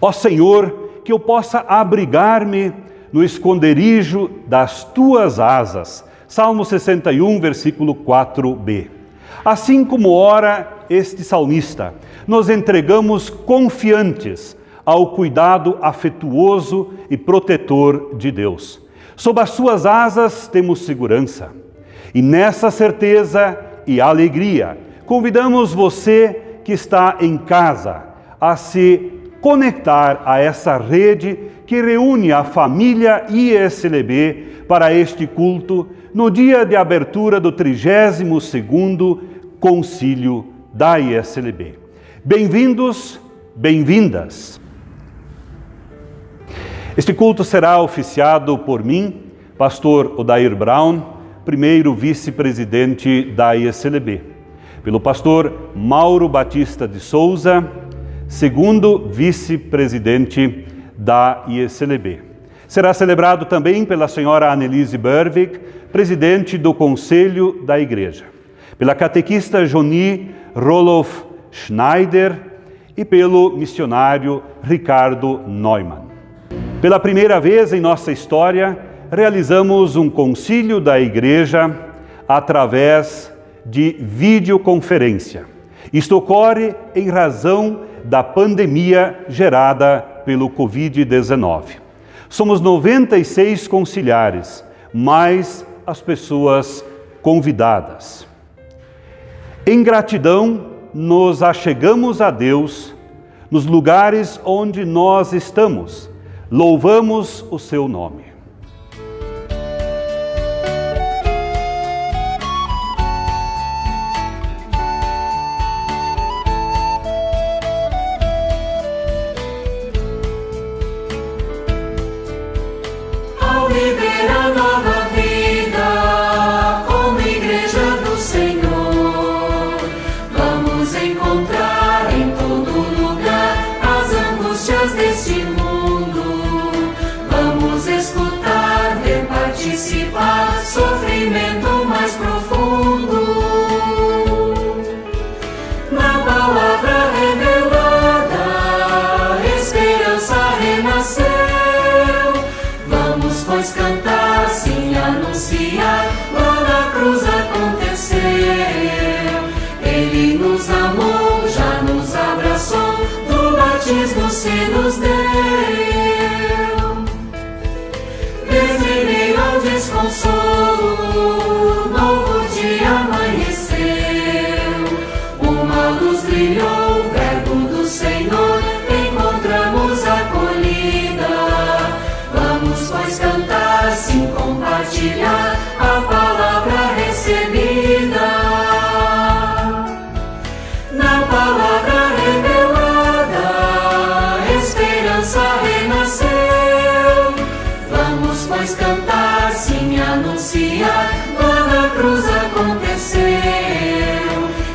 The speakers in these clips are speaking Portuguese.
Ó Senhor, que eu possa abrigar-me no esconderijo das tuas asas. Salmo 61, versículo 4b. Assim como ora este salmista, nos entregamos confiantes ao cuidado afetuoso e protetor de Deus. Sob as suas asas temos segurança. E nessa certeza e alegria, convidamos você que está em casa a se conectar a essa rede que reúne a família ISLB para este culto no dia de abertura do 32º Concílio da ISLB. Bem-vindos, bem-vindas. Este culto será oficiado por mim, pastor Odair Brown, primeiro vice-presidente da ISLB, pelo pastor Mauro Batista de Souza, segundo vice-presidente da ISLB. Será celebrado também pela senhora Annelise Bervig, presidente do Conselho da Igreja, pela catequista Joni Roloff Schneider e pelo missionário Ricardo Neumann. Pela primeira vez em nossa história, realizamos um concílio da Igreja através de videoconferência. Isto ocorre em razão da pandemia gerada pelo Covid-19. Somos 96 conciliares, mais as pessoas convidadas. Em gratidão, nos achegamos a Deus nos lugares onde nós estamos. Louvamos o seu nome. Sofrimento mais profundo, na palavra revelada, esperança renasceu. Vamos, pois, cantar, sim, anunciar, lá na cruz aconteceu. Ele nos amou, já nos abraçou, do batismo se nos deu. Desde ao desconsolo, novo dia amanheceu, uma luz brilhou, o verbo do Senhor, encontramos acolhida. Vamos, pois, cantar, sim, compartilhar a palavra recebida. Na palavra revelada, esperança renasceu. Vamos, pois, cantar, sim, anunciar, lá na cruz aconteceu.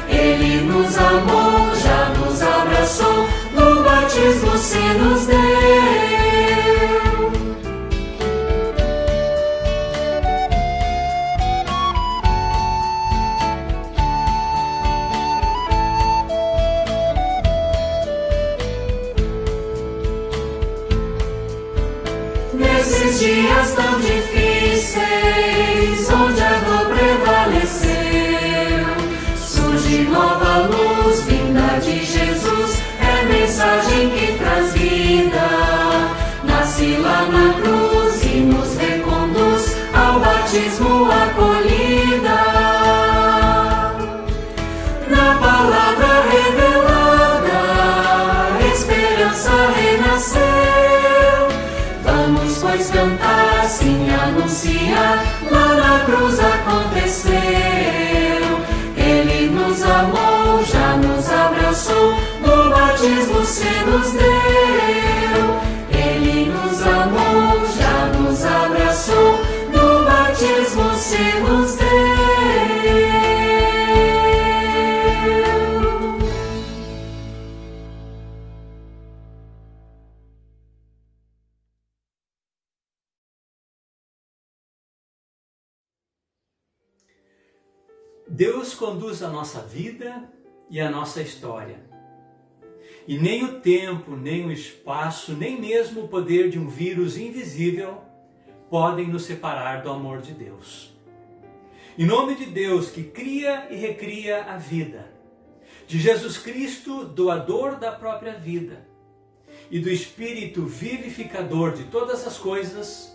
Ele nos amou, já nos abraçou, no batismo se nos deu. Nesses dias tão difíceis, onde a dor prevaleceu, surge nova luz, vinda de Jesus, é mensagem que traz vida. Nasce lá na cruz e nos reconduz ao batismo acolhida. Na palavra revelada, esperança renasceu. Vamos, pois, cantar, sim, anunciar, lá na cruz aconteceu. Ele nos amou, já nos abraçou, no batismo se nos deu. Ele nos amou, já nos abraçou, no batismo se nos deu. Deus conduz a nossa vida e a nossa história. E nem o tempo, nem o espaço, nem mesmo o poder de um vírus invisível podem nos separar do amor de Deus. Em nome de Deus que cria e recria a vida, de Jesus Cristo, doador da própria vida, e do Espírito vivificador de todas as coisas,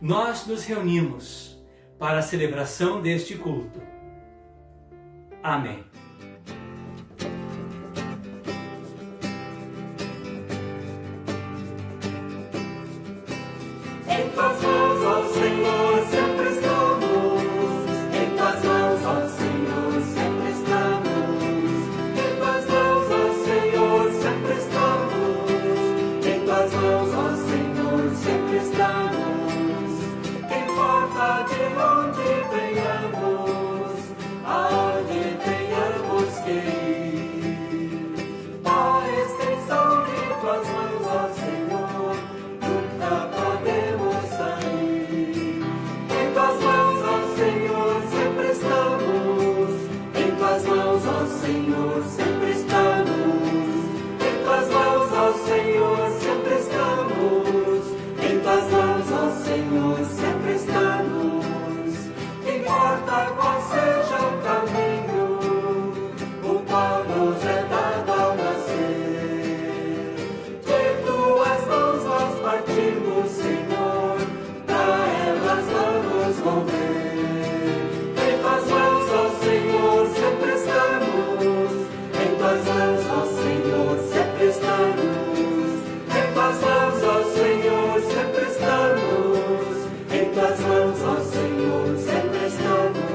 nós nos reunimos para a celebração deste culto. Amém. Em tuas mãos, ó Senhor, sempre estamos. Em tuas mãos, ó Senhor, sempre estamos. Em tuas mãos, ó Senhor, sempre estamos. Em tuas mãos, ó Senhor, sempre estamos. Importa de onde venhamos, aonde venhamos que ir. A extensão de tuas mãos, ó Senhor, nunca podemos sair. Em tuas mãos, ó Senhor, sempre estamos. Em tuas mãos, ó Senhor, sempre estamos. Em tuas mãos, ó Senhor, sempre estamos. Em tuas mãos, ó Senhor, sempre estamos. Importa qual seja o caminho, o qual nos é dado ao nascer. De tuas mãos nós partimos, Senhor, pra elas vamos mover. Em tuas mãos, ó Senhor, sempre estamos. Em tuas mãos, ó Senhor, sempre estamos. Em tuas mãos, ó Senhor, sempre estamos. Em tuas mãos, ó Senhor, sempre estamos.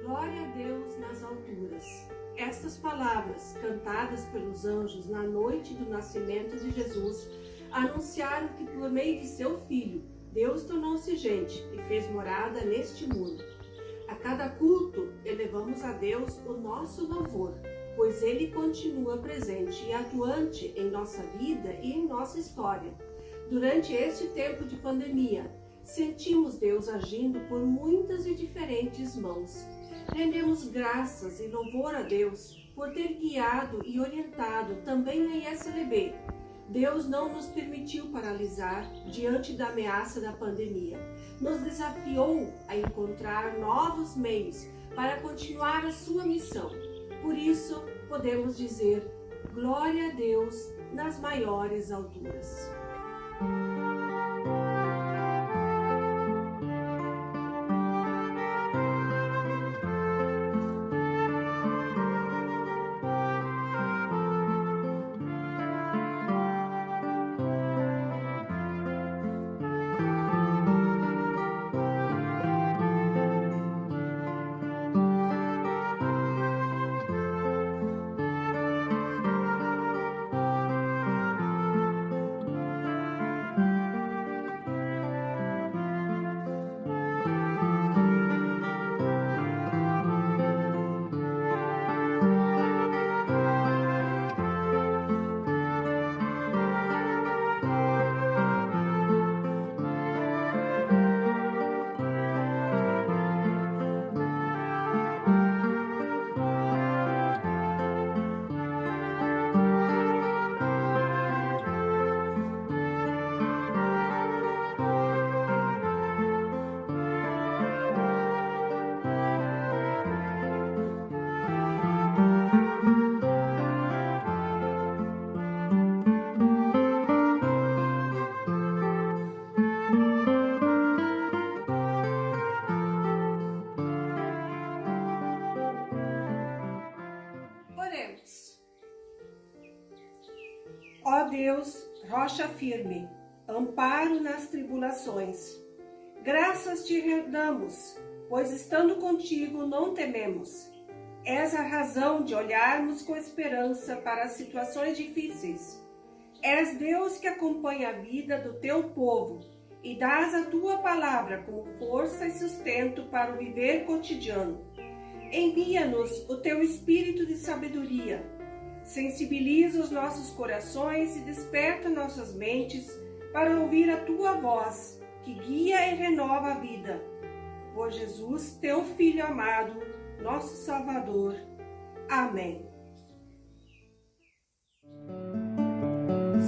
Glória a Deus nas alturas. Estas palavras, cantadas pelos anjos na noite do nascimento de Jesus, anunciaram que por meio de seu Filho, Deus tornou-se gente e fez morada neste mundo. A cada culto, elevamos a Deus o nosso louvor, pois Ele continua presente e atuante em nossa vida e em nossa história. Durante este tempo de pandemia, sentimos Deus agindo por muitas e diferentes mãos. Rendemos graças e louvor a Deus por ter guiado e orientado também a ISLB. Deus não nos permitiu paralisar diante da ameaça da pandemia. Nos desafiou a encontrar novos meios para continuar a sua missão. Por isso, podemos dizer, glória a Deus nas maiores alturas. Ó Deus, rocha firme, amparo nas tribulações, graças te damos, pois estando contigo não tememos. És a razão de olharmos com esperança para as situações difíceis. És Deus que acompanha a vida do teu povo e dás a tua palavra como força e sustento para o viver cotidiano. Envia-nos o teu espírito de sabedoria, sensibiliza os nossos corações e desperta nossas mentes para ouvir a tua voz, que guia e renova a vida. Por Jesus, teu Filho amado, nosso Salvador. Amém.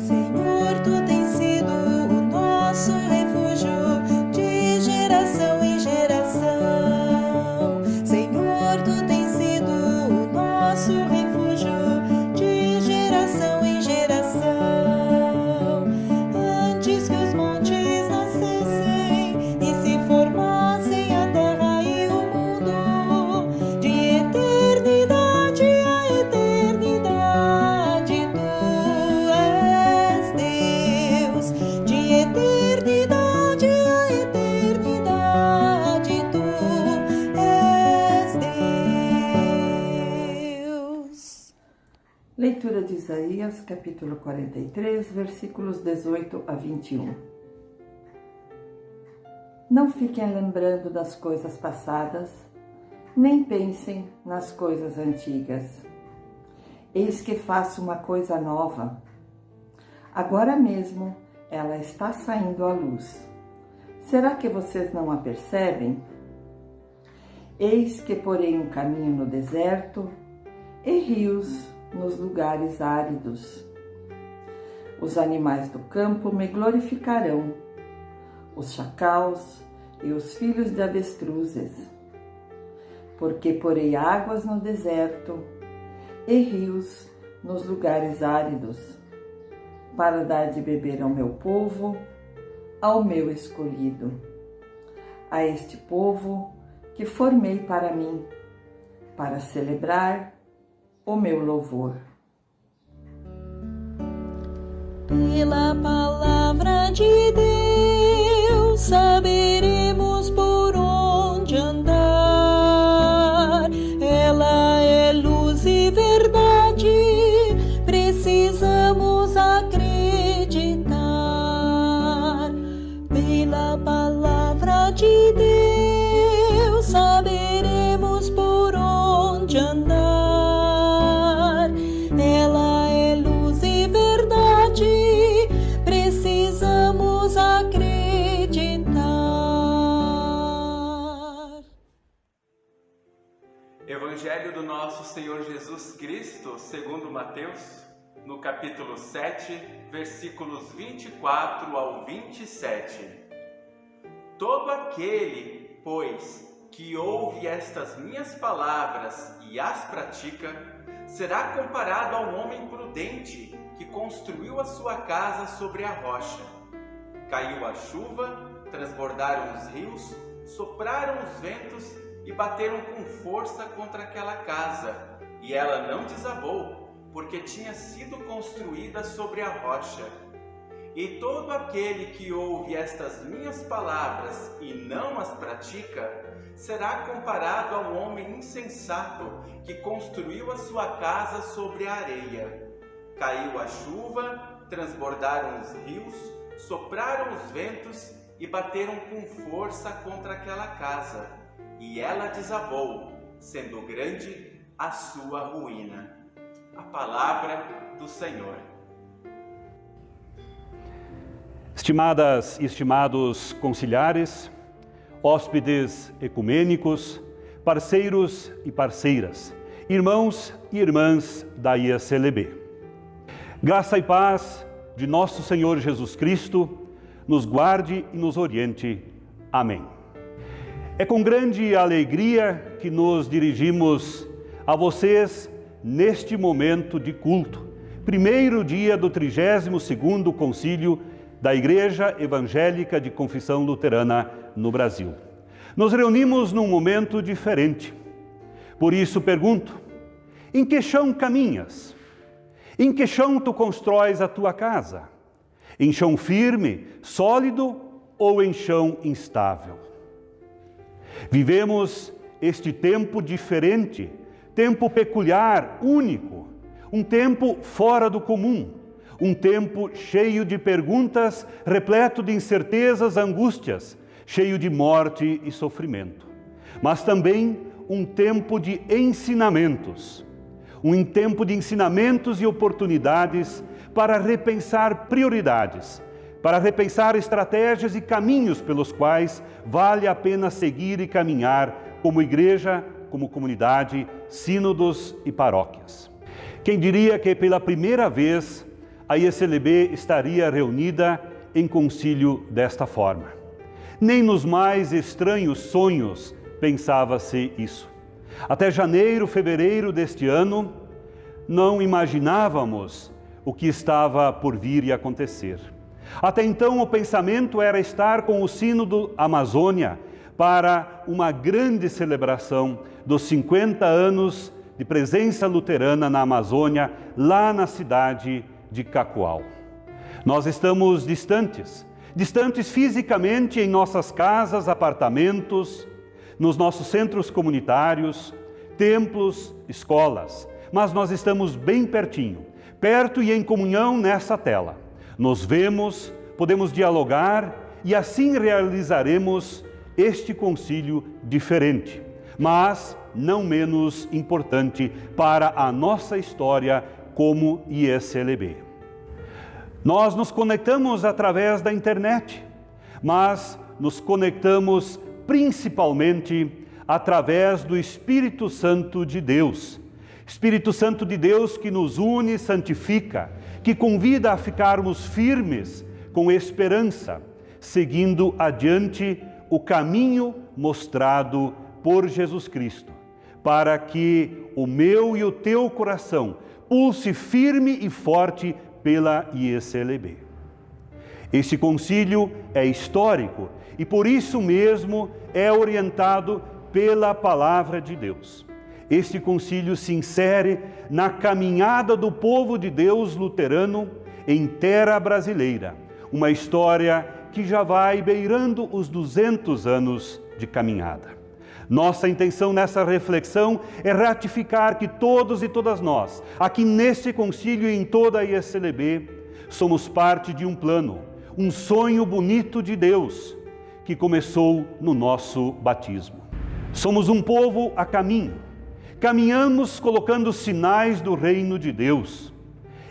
Senhor, tu tens sido o nosso refúgio de geração em geração. Senhor, tu tens sido o nosso refúgio de geração em geração. Antes que os montes nascessem e se formassem a terra e o mundo, de eternidade a eternidade, tu és Deus. De eternidade a eternidade, tu és Deus. Leitura de Isaías, capítulo 43, versículos 18 a 21. Não fiquem lembrando das coisas passadas, nem pensem nas coisas antigas. Eis que faço uma coisa nova. Agora mesmo ela está saindo à luz. Será que vocês não a percebem? Eis que porei um caminho no deserto e rios nos lugares áridos. Os animais do campo me glorificarão, os chacais e os filhos de avestruzes, porque porei águas no deserto e rios nos lugares áridos, para dar de beber ao meu povo, ao meu escolhido, a este povo que formei para mim, para celebrar o meu louvor. Pela palavra de Deus saberemos por onde andar. Ela é luz e verdade, precisamos acreditar. Pela palavra de Deus saberemos por onde andar. Ela é luz e verdade, precisamos acreditar. Evangelho do nosso Senhor Jesus Cristo, segundo Mateus, no capítulo 7, versículos 24 ao 27. Todo aquele, pois, que ouve estas minhas palavras e as pratica, será comparado a um homem prudente que construiu a sua casa sobre a rocha. Caiu a chuva, transbordaram os rios, sopraram os ventos e bateram com força contra aquela casa, e ela não desabou, porque tinha sido construída sobre a rocha. E todo aquele que ouve estas minhas palavras e não as pratica, será comparado a um homem insensato que construiu a sua casa sobre a areia. Caiu a chuva, transbordaram os rios, sopraram os ventos e bateram com força contra aquela casa, e ela desabou, sendo grande a sua ruína. A palavra do Senhor. Estimadas e estimados conciliares, hóspedes ecumênicos, parceiros e parceiras, irmãos e irmãs da IACLB. Graça e paz de nosso Senhor Jesus Cristo nos guarde e nos oriente. Amém. É com grande alegria que nos dirigimos a vocês neste momento de culto, primeiro dia do 32º Concílio da Igreja Evangélica de Confissão Luterana no Brasil. Nos reunimos num momento diferente. Por isso pergunto: em que chão caminhas? Em que chão tu constróis a tua casa? Em chão firme, sólido ou em chão instável? Vivemos este tempo diferente, tempo peculiar, único, um tempo fora do comum, um tempo cheio de perguntas, repleto de incertezas, angústias, cheio de morte e sofrimento. Mas também um tempo de ensinamentos, e oportunidades para repensar prioridades, para repensar estratégias e caminhos pelos quais vale a pena seguir e caminhar como igreja, como comunidade, sínodos e paróquias. Quem diria que pela primeira vez a ISLB estaria reunida em concílio desta forma? Nem nos mais estranhos sonhos pensava-se isso. Até janeiro, fevereiro deste ano, não imaginávamos o que estava por vir e acontecer. Até então, o pensamento era estar com o Sínodo Amazônia para uma grande celebração dos 50 anos de presença luterana na Amazônia, lá na cidade de Cacoal. Nós estamos distantes fisicamente em nossas casas, apartamentos, nos nossos centros comunitários, templos, escolas, mas nós estamos bem pertinho, perto e em comunhão nessa tela. Nos vemos, podemos dialogar e assim realizaremos este concílio diferente, mas não menos importante para a nossa história como ISLB. Nós nos conectamos através da internet, mas nos conectamos principalmente através do Espírito Santo de Deus. Espírito Santo de Deus que nos une, santifica, que convida a ficarmos firmes com esperança, seguindo adiante o caminho mostrado por Jesus Cristo, para que o meu e o teu coração pulse firme e forte pela ISLB. Este concílio é histórico e por isso mesmo é orientado pela palavra de Deus. Este concílio se insere na caminhada do povo de Deus luterano em terra brasileira, uma história que já vai beirando os 200 anos de caminhada. Nossa intenção nessa reflexão é ratificar que todos e todas nós, aqui neste concílio e em toda a ISLB, somos parte de um plano, um sonho bonito de Deus, que começou no nosso batismo. Somos um povo a caminho, caminhamos colocando sinais do reino de Deus,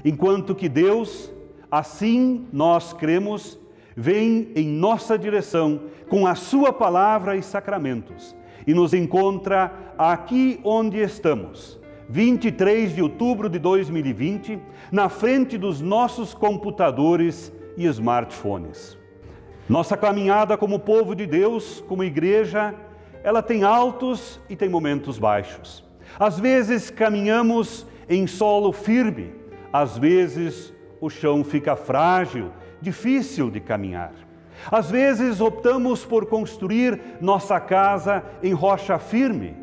enquanto que Deus, assim nós cremos, vem em nossa direção com a sua palavra e sacramentos e nos encontra aqui onde estamos, 23 de outubro de 2020, na frente dos nossos computadores e smartphones. Nossa caminhada como povo de Deus, como igreja, ela tem altos e tem momentos baixos. Às vezes caminhamos em solo firme, às vezes o chão fica frágil, difícil de caminhar. Às vezes optamos por construir nossa casa em rocha firme,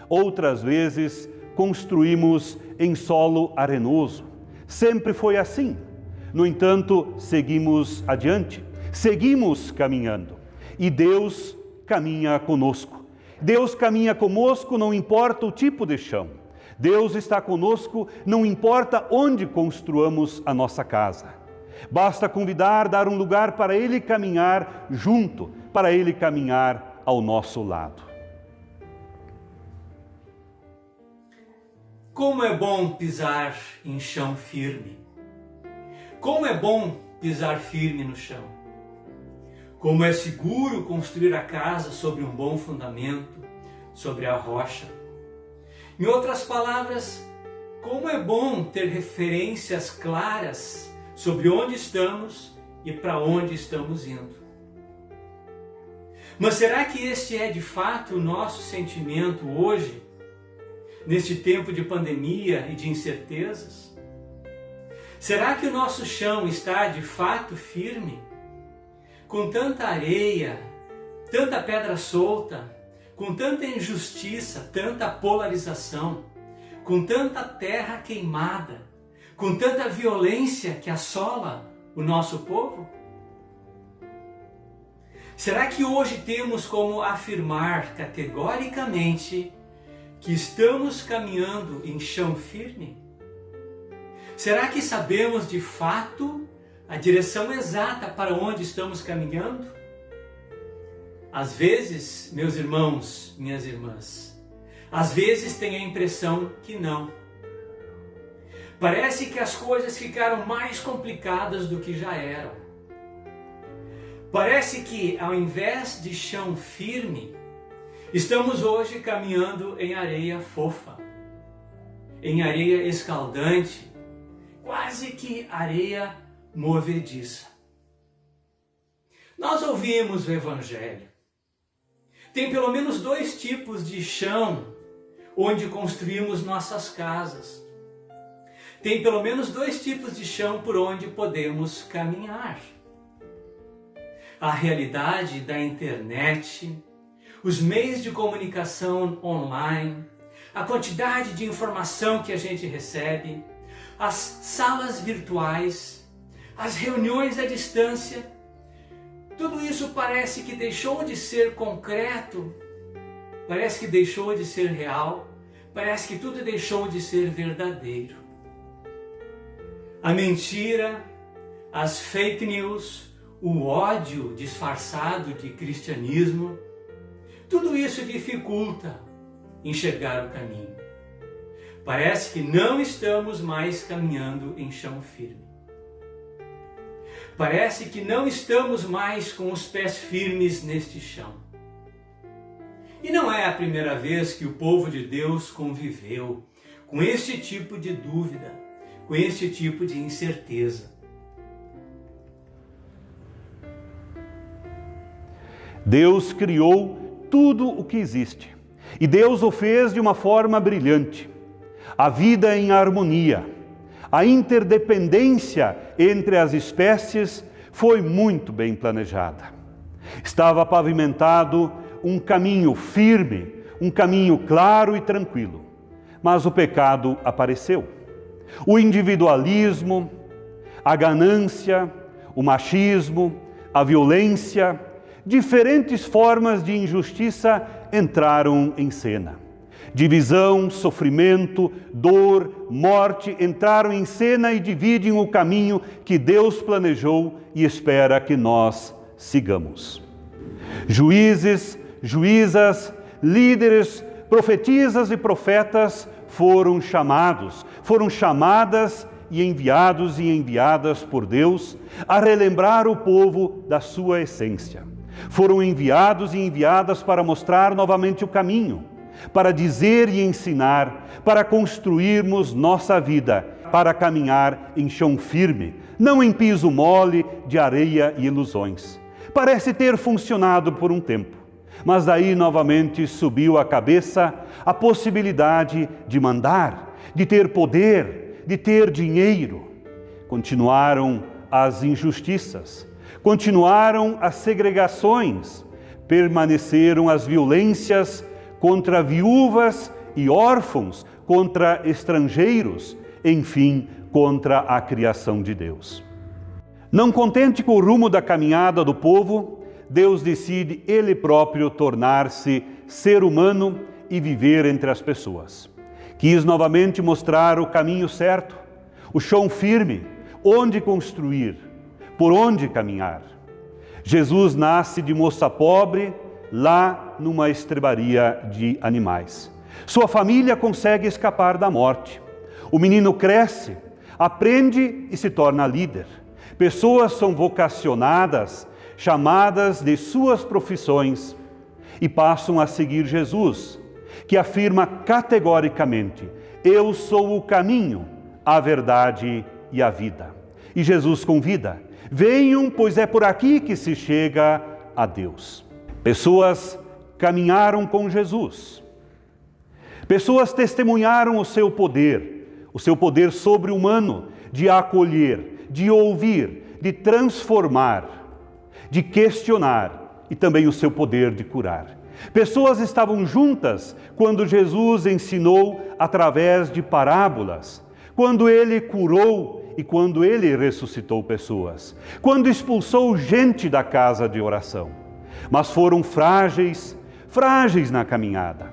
outras vezes construímos em solo arenoso. Sempre foi assim. No entanto, seguimos adiante, seguimos caminhando e Deus caminha conosco. Deus caminha conosco, não importa o tipo de chão. Deus está conosco, não importa onde construamos a nossa casa. Basta convidar, dar um lugar para Ele caminhar junto, para Ele caminhar ao nosso lado. Como é bom pisar em chão firme. Como é bom pisar firme no chão. Como é seguro construir a casa sobre um bom fundamento, sobre a rocha. Em outras palavras, como é bom ter referências claras sobre onde estamos e para onde estamos indo. Mas será que este é de fato o nosso sentimento hoje, neste tempo de pandemia e de incertezas? Será que o nosso chão está de fato firme? Com tanta areia, tanta pedra solta, com tanta injustiça, tanta polarização, com tanta terra queimada, com tanta violência que assola o nosso povo? Será que hoje temos como afirmar categoricamente que estamos caminhando em chão firme? Será que sabemos de fato a direção exata para onde estamos caminhando? Às vezes, meus irmãos, minhas irmãs, às vezes tenho a impressão que não. Parece que as coisas ficaram mais complicadas do que já eram. Parece que, ao invés de chão firme, estamos hoje caminhando em areia fofa, em areia escaldante, quase que areia movediça. Nós ouvimos o Evangelho. Tem pelo menos 2 tipos de chão onde construímos nossas casas. Tem pelo menos 2 tipos de chão por onde podemos caminhar. A realidade da internet, os meios de comunicação online, a quantidade de informação que a gente recebe, as salas virtuais, as reuniões à distância, tudo isso parece que deixou de ser concreto, parece que deixou de ser real, parece que tudo deixou de ser verdadeiro. A mentira, as fake news, o ódio disfarçado de cristianismo, tudo isso dificulta enxergar o caminho. Parece que não estamos mais caminhando em chão firme. Parece que não estamos mais com os pés firmes neste chão. E não é a primeira vez que o povo de Deus conviveu com este tipo de dúvida, com este tipo de incerteza. Deus criou tudo o que existe e Deus o fez de uma forma brilhante. A vida em harmonia, a interdependência entre as espécies foi muito bem planejada. Estava pavimentado um caminho firme, um caminho claro e tranquilo. Mas o pecado apareceu. O individualismo, a ganância, o machismo, a violência, diferentes formas de injustiça entraram em cena. Divisão, sofrimento, dor, morte entraram em cena e dividem o caminho que Deus planejou e espera que nós sigamos. Juízes, juízas, líderes, profetisas e profetas foram chamadas e enviadas por Deus a relembrar o povo da sua essência. Foram enviados e enviadas para mostrar novamente o caminho, para dizer e ensinar, para construirmos nossa vida, para caminhar em chão firme, não em piso mole de areia e ilusões. Parece ter funcionado por um tempo, mas daí novamente subiu à cabeça a possibilidade de mandar, de ter poder, de ter dinheiro. Continuaram as injustiças, continuaram as segregações, permaneceram as violências contra viúvas e órfãos, contra estrangeiros, enfim, contra a criação de Deus. Não contente com o rumo da caminhada do povo, Deus decide Ele próprio tornar-se ser humano e viver entre as pessoas. Quis novamente mostrar o caminho certo, o chão firme, onde construir, por onde caminhar. Jesus nasce de moça pobre, lá numa estrebaria de animais. Sua família consegue escapar da morte. O menino cresce, aprende e se torna líder. Pessoas são vocacionadas, chamadas de suas profissões e passam a seguir Jesus, que afirma categoricamente: eu sou o caminho, a verdade e a vida. E Jesus convida: venham, pois é por aqui que se chega a Deus. Pessoas caminharam com Jesus. Pessoas testemunharam o seu poder sobre-humano de acolher, de ouvir, de transformar, de questionar e também o seu poder de curar. Pessoas estavam juntas quando Jesus ensinou através de parábolas, quando ele curou e quando ele ressuscitou pessoas, quando expulsou gente da casa de oração. Mas foram frágeis na caminhada,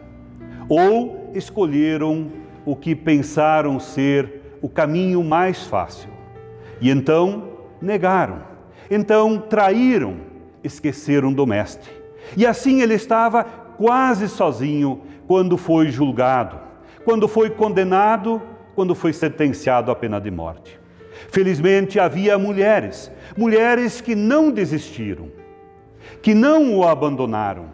ou escolheram o que pensaram ser o caminho mais fácil. E então negaram, então traíram, esqueceram do Mestre. E assim ele estava quase sozinho quando foi julgado, quando foi condenado, quando foi sentenciado à pena de morte. Felizmente havia mulheres que não desistiram, que não o abandonaram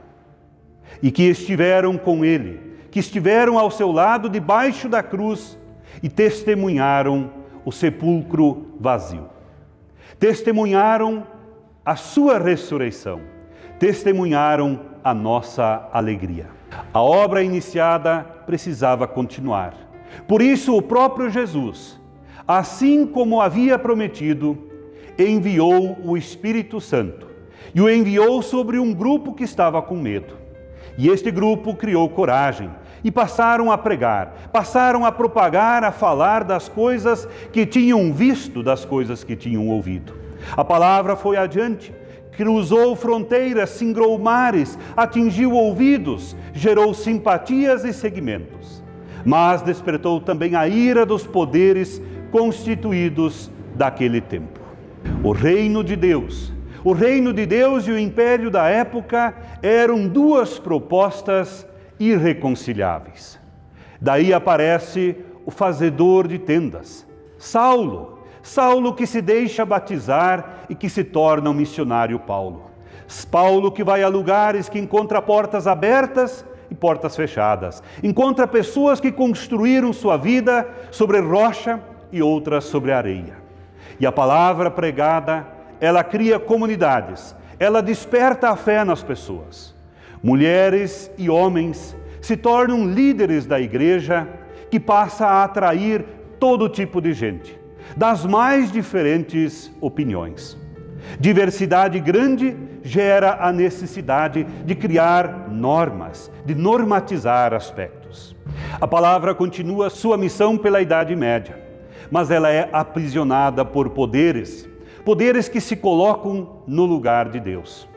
e que estiveram com ele, que estiveram ao seu lado debaixo da cruz e testemunharam o sepulcro vazio. Testemunharam a sua ressurreição, testemunharam a nossa alegria. A obra iniciada precisava continuar. Por isso o próprio Jesus, assim como havia prometido, enviou o Espírito Santo e o enviou sobre um grupo que estava com medo. E este grupo criou coragem e passaram a pregar, passaram a propagar, a falar das coisas que tinham visto, das coisas que tinham ouvido. A palavra foi adiante, cruzou fronteiras, singrou mares, atingiu ouvidos, gerou simpatias e seguimentos. Mas despertou também a ira dos poderes constituídos daquele tempo. O reino de Deus e o império da época eram duas propostas irreconciliáveis. Daí aparece o fazedor de tendas, Saulo que se deixa batizar e que se torna um missionário Paulo. Paulo que vai a lugares que encontra portas abertas e portas fechadas. Encontra pessoas que construíram sua vida sobre rocha e outras sobre areia. E a palavra pregada, ela cria comunidades, ela desperta a fé nas pessoas. Mulheres e homens se tornam líderes da igreja que passa a atrair todo tipo de gente, das mais diferentes opiniões. Diversidade grande gera a necessidade de criar normas, de normatizar aspectos. A palavra continua sua missão pela Idade Média, mas ela é aprisionada por poderes que se colocam no lugar de Deus.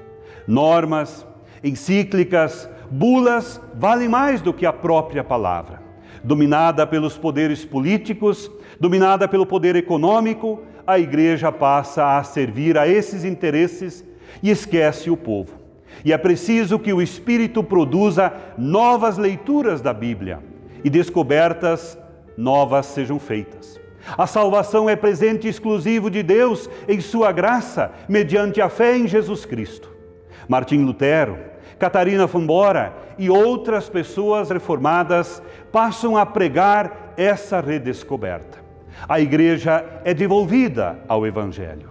Normas, encíclicas, bulas valem mais do que a própria palavra. Dominada pelos poderes políticos, dominada pelo poder econômico, a igreja passa a servir a esses interesses e esquece o povo. E é preciso que o Espírito produza novas leituras da Bíblia e descobertas novas sejam feitas. A salvação é presente exclusivo de Deus em sua graça, mediante a fé em Jesus Cristo. Martim Lutero, Catarina von Bora e outras pessoas reformadas passam a pregar essa redescoberta. A igreja é devolvida ao Evangelho.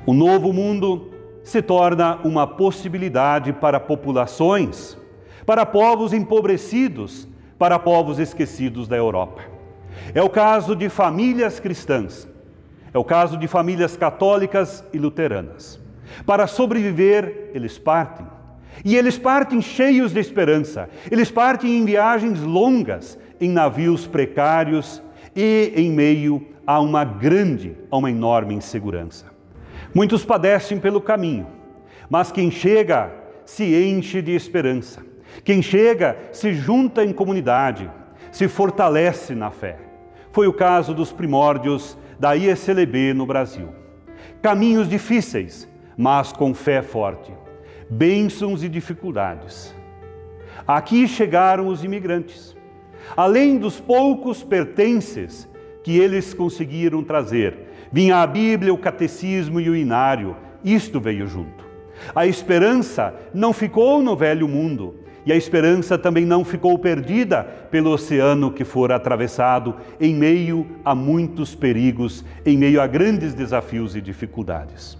O novo mundo se torna uma possibilidade para populações, para povos empobrecidos, para povos esquecidos da Europa. É o caso de famílias cristãs, é o caso de famílias católicas e luteranas. Para sobreviver, eles partem. E eles partem cheios de esperança. Eles partem em viagens longas, em navios precários e em meio a uma enorme insegurança. Muitos padecem pelo caminho, mas quem chega se enche de esperança. Quem chega se junta em comunidade, se fortalece na fé. Foi o caso dos primórdios da ISLB no Brasil. Caminhos difíceis, mas com fé forte. Bênçãos e dificuldades. Aqui chegaram os imigrantes. Além dos poucos pertences que eles conseguiram trazer, vinha a Bíblia, o catecismo e o inário. Isto veio junto. A esperança não ficou no velho mundo, e a esperança também não ficou perdida pelo oceano que fora atravessado em meio a muitos perigos, em meio a grandes desafios e dificuldades.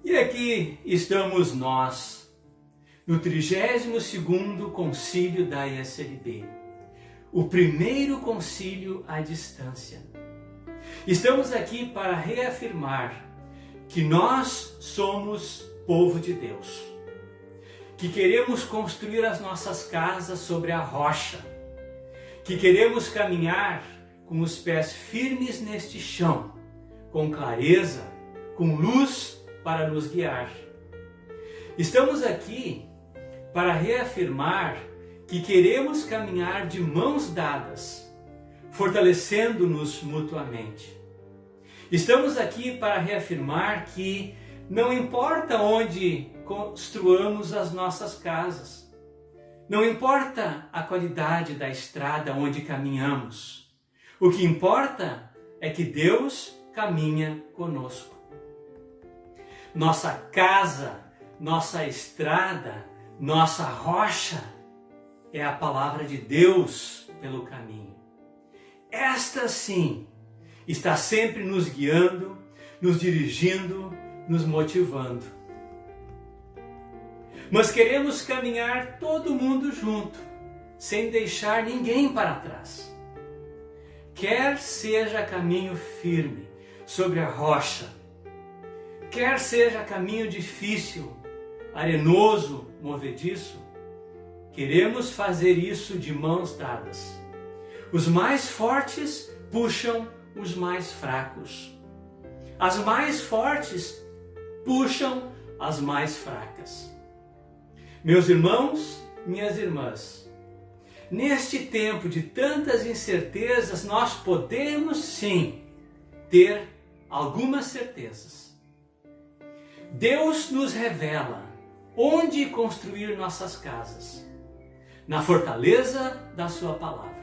E aqui estamos nós, no 32º Concílio da ISLB, o primeiro concílio à distância. Estamos aqui para reafirmar que nós somos povo de Deus, que queremos construir as nossas casas sobre a rocha, que queremos caminhar com os pés firmes neste chão, com clareza, com luz para nos guiar. Estamos aqui para reafirmar que queremos caminhar de mãos dadas, fortalecendo-nos mutuamente. Estamos aqui para reafirmar que não importa onde construamos as nossas casas, não importa a qualidade da estrada onde caminhamos, o que importa é que Deus caminha conosco. Nossa casa, nossa estrada, nossa rocha é a palavra de Deus pelo caminho. Esta sim está sempre nos guiando, nos dirigindo, nos motivando. Mas queremos caminhar todo mundo junto, sem deixar ninguém para trás. Quer seja caminho firme sobre a rocha, quer seja caminho difícil, arenoso, movediço, queremos fazer isso de mãos dadas. Os mais fortes puxam os mais fracos. As mais fortes puxam as mais fracas. Meus irmãos, minhas irmãs, neste tempo de tantas incertezas, nós podemos sim ter algumas certezas. Deus nos revela onde construir nossas casas, na fortaleza da sua palavra.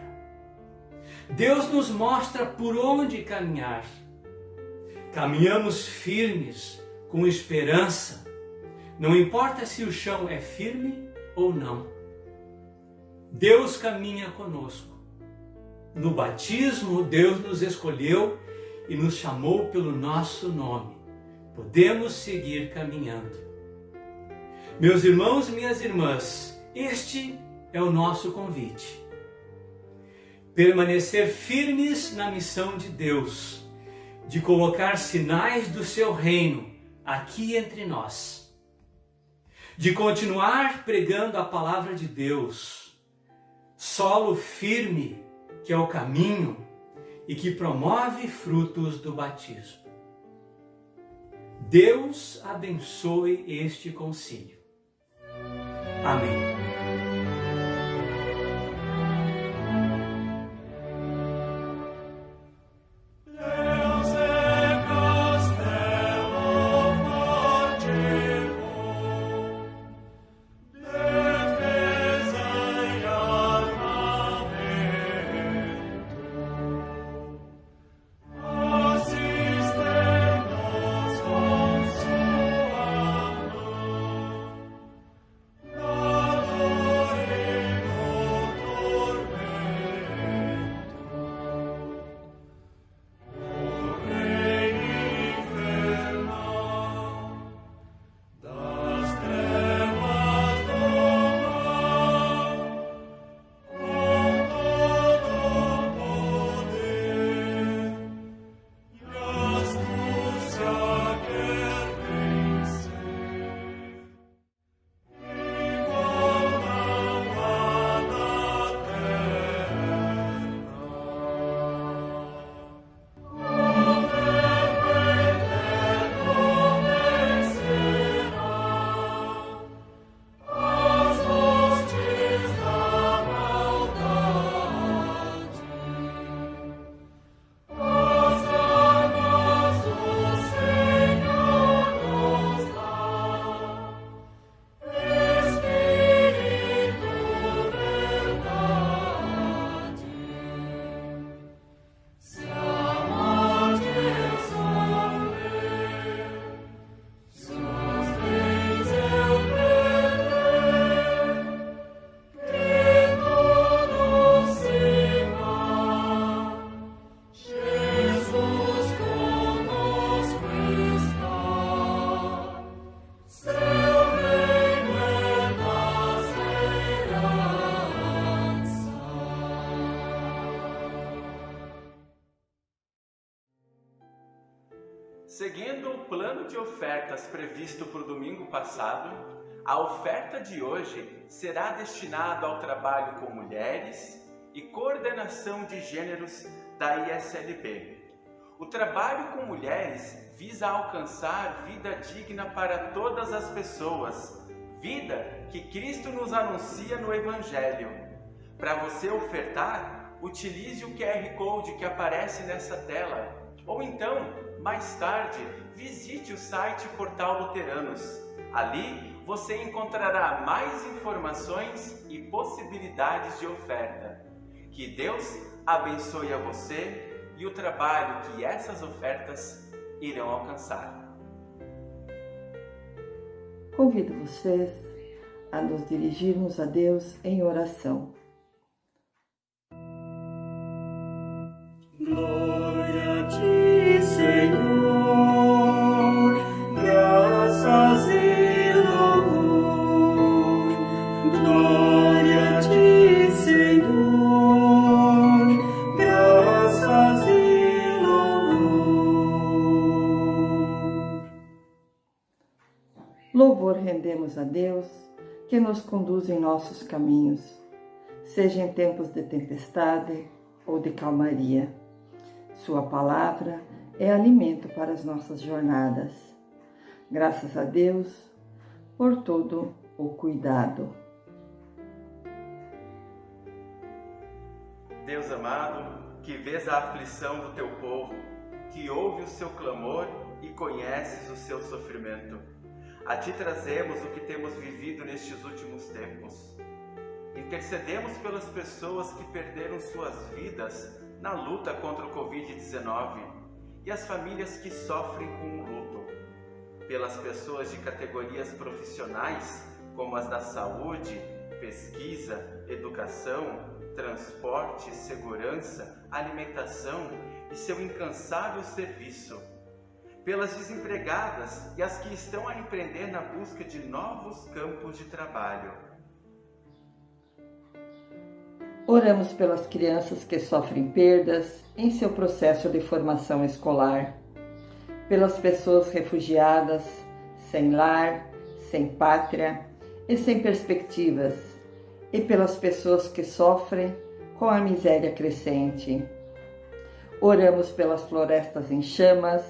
Deus nos mostra por onde caminhar. Caminhamos firmes, com esperança, não importa se o chão é firme ou não. Deus caminha conosco. No batismo, Deus nos escolheu e nos chamou pelo nosso nome. Podemos seguir caminhando. Meus irmãos e minhas irmãs, este é o nosso convite. Permanecer firmes na missão de Deus, de colocar sinais do seu reino aqui entre nós, de continuar pregando a palavra de Deus, solo firme que é o caminho e que promove frutos do batismo. Deus abençoe este concílio. Amém. Seguindo o plano de ofertas previsto para o domingo passado, a oferta de hoje será destinada ao trabalho com mulheres e coordenação de gêneros da ISLB. O trabalho com mulheres visa alcançar vida digna para todas as pessoas, vida que Cristo nos anuncia no Evangelho. Para você ofertar, utilize o QR Code que aparece nessa tela. Ou então, mais tarde, visite o site Portal Luteranos. Ali você encontrará mais informações e possibilidades de oferta. Que Deus abençoe a você e o trabalho que essas ofertas irão alcançar. Convido vocês a nos dirigirmos a Deus em oração. Glória a ti, Senhor, graças e louvor. Glória a ti, Senhor, graças e louvor. Louvor rendemos a Deus, que nos conduz em nossos caminhos, seja em tempos de tempestade ou de calmaria. Sua palavra é alimento para as nossas jornadas. Graças a Deus por todo o cuidado. Deus amado, que vês a aflição do teu povo, que ouve o seu clamor e conheces o seu sofrimento. A ti trazemos o que temos vivido nestes últimos tempos. Intercedemos pelas pessoas que perderam suas vidas na luta contra o Covid-19 e as famílias que sofrem com o luto. Pelas pessoas de categorias profissionais, como as da saúde, pesquisa, educação, transporte, segurança, alimentação e seu incansável serviço. Pelas desempregadas e as que estão a empreender na busca de novos campos de trabalho. Oramos pelas crianças que sofrem perdas em seu processo de formação escolar, pelas pessoas refugiadas, sem lar, sem pátria e sem perspectivas, e pelas pessoas que sofrem com a miséria crescente. Oramos pelas florestas em chamas,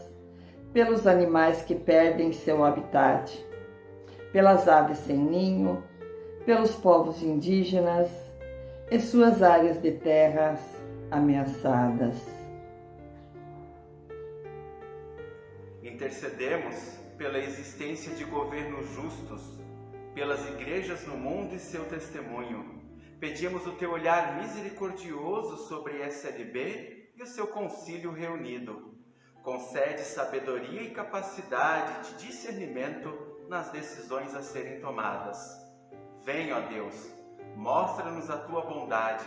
pelos animais que perdem seu habitat, pelas aves sem ninho, pelos povos indígenas e suas áreas de terras ameaçadas. Intercedemos pela existência de governos justos, pelas igrejas no mundo e seu testemunho. Pedimos o teu olhar misericordioso sobre a SLB e o seu concílio reunido. Concede sabedoria e capacidade de discernimento nas decisões a serem tomadas. Vem, ó Deus, mostra-nos a tua bondade,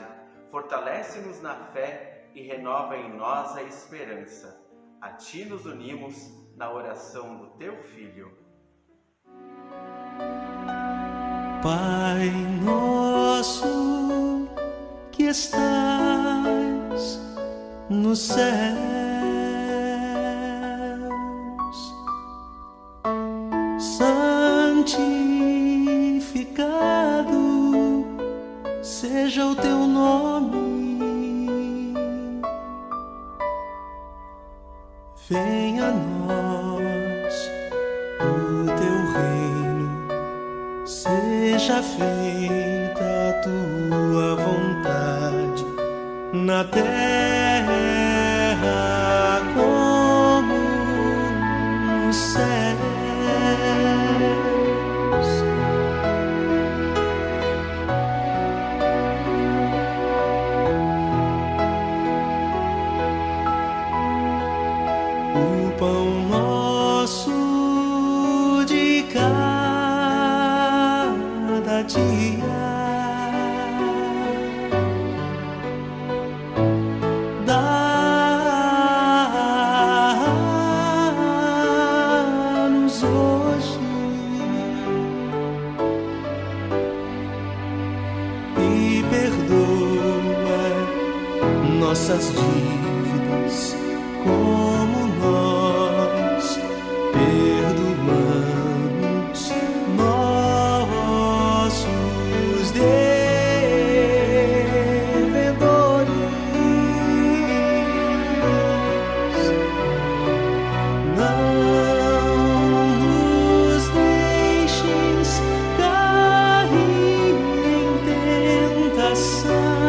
fortalece-nos na fé e renova em nós a esperança. A ti nos unimos na oração do teu Filho. Pai nosso que estás nos céus, santificado seja o teu nome, venha a nós o teu reino, seja feita a tua vontade na terra como nos céus. O pão nosso de cada dia dá-nos hoje e perdoa nossas dívidas como nós perdoamos nossos devedores. Não nos deixes cair em tentação,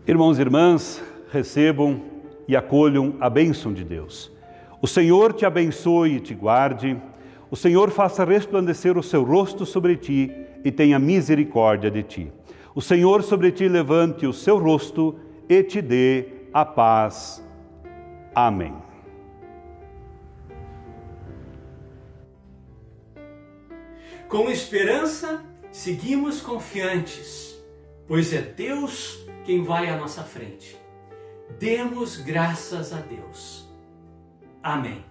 Irmãos e irmãs, recebam e acolham a bênção de Deus. O Senhor te abençoe e te guarde. O Senhor faça resplandecer o seu rosto sobre ti e tenha misericórdia de ti. O Senhor sobre ti levante o seu rosto e te dê a paz. Amém. Com esperança, seguimos confiantes, pois é Deus quem vai à nossa frente. Demos graças a Deus. Amém.